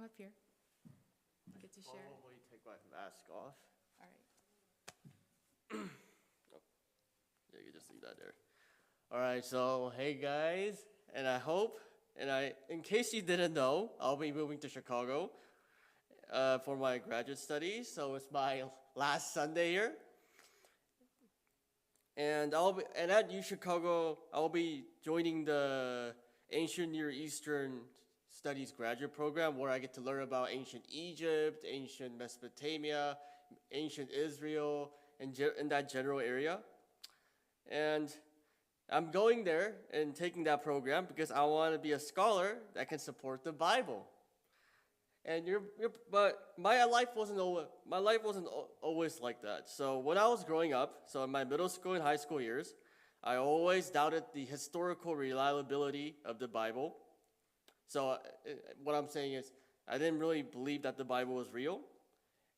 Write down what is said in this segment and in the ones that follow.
up here. You get to share. Probably take my mask off. All right. Yeah, you can just leave that there. All right, so hey guys, and in case you didn't know, I'll be moving to Chicago for my graduate studies. So it's my last Sunday here, and at U Chicago, I'll be joining the Ancient Near Eastern Studies graduate program, where I get to learn about ancient Egypt, ancient Mesopotamia, ancient Israel, and in that general area. And I'm going there and taking that program because I want to be a scholar that can support the Bible. And but my life wasn't always like that. So when I was growing up, so in my middle school and high school years, I always doubted the historical reliability of the Bible. So what I'm saying is, I didn't really believe that the Bible was real,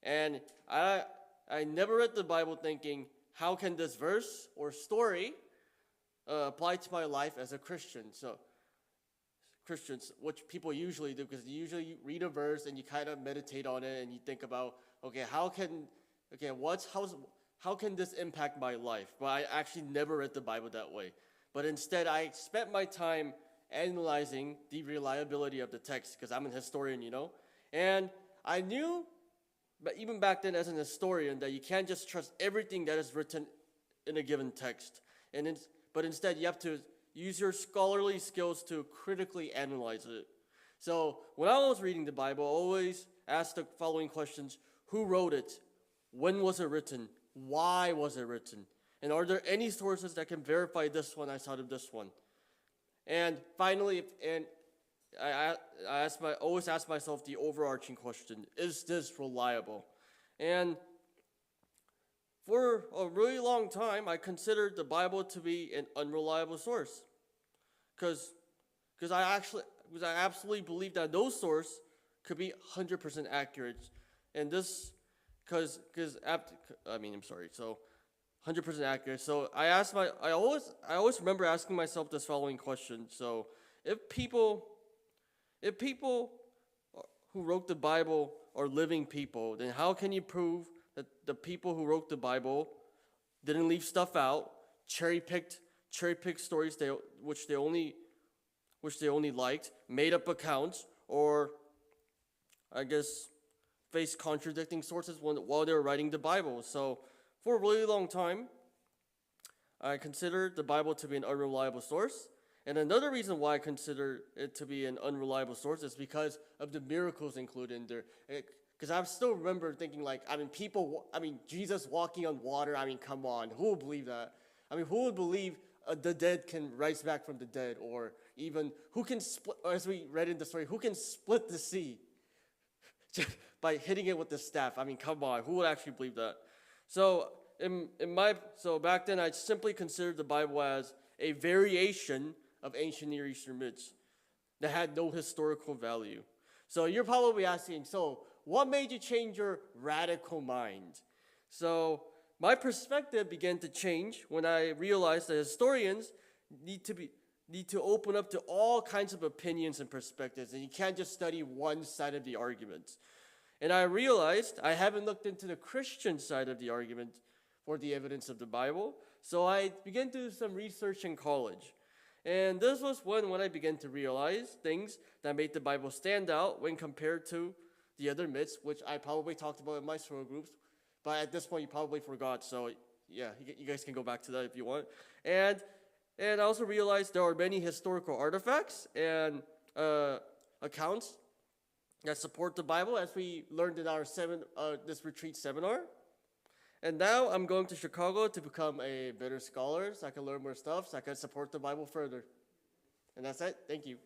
and I never read the Bible thinking, how can this verse or story apply to my life as a Christian? So Christians, which people usually do, because you usually read a verse and you kind of meditate on it and you think about, how can this impact my life? But I actually never read the Bible that way. But instead, I spent my time analyzing the reliability of the text, because I'm a historian, and I knew, but even back then as an historian, that you can't just trust everything that is written in a given text, but instead you have to use your scholarly skills to critically analyze it. So when I was reading the Bible, I always asked the following questions: who wrote it? When was it written? Why was it written? And are there any sources that can verify this one outside of this one? And finally, I always ask myself the overarching question: is this reliable? And for a really long time, I considered the Bible to be an unreliable source, because I absolutely believe that no source could be 100% accurate, and this so 100% accurate. So I always remember asking myself this following question: so if people who wrote the Bible are living people, then how can you prove that the people who wrote the Bible didn't leave stuff out, cherry picked stories which they only liked, made up accounts, or faced contradicting sources while they were writing the Bible? So for a really long time, I considered the Bible to be an unreliable source. And another reason why I consider it to be an unreliable source is because of the miracles included in there. Because I still remember thinking, Jesus walking on water, come on, who would believe that? Who would believe the dead can rise back from the dead? Or even, who can split, as we read in the story, who can split the sea by hitting it with the staff? Come on, who would actually believe that? So back then, I simply considered the Bible as a variation of ancient Near Eastern myths that had no historical value. So you're probably asking, so what made you change your radical mind? So my perspective began to change when I realized that historians need to open up to all kinds of opinions and perspectives, and you can't just study one side of the argument. And I realized I haven't looked into the Christian side of the argument for the evidence of the Bible, so I began to do some research in college. And this was when I began to realize things that made the Bible stand out when compared to the other myths, which I probably talked about in my small groups, but at this point you probably forgot, so yeah, you guys can go back to that if you want. And I also realized there are many historical artifacts and accounts that support the Bible, as we learned in our this retreat seminar. And now I'm going to Chicago to become a better scholar, so I can learn more stuff, so I can support the Bible further. And that's it. Thank you.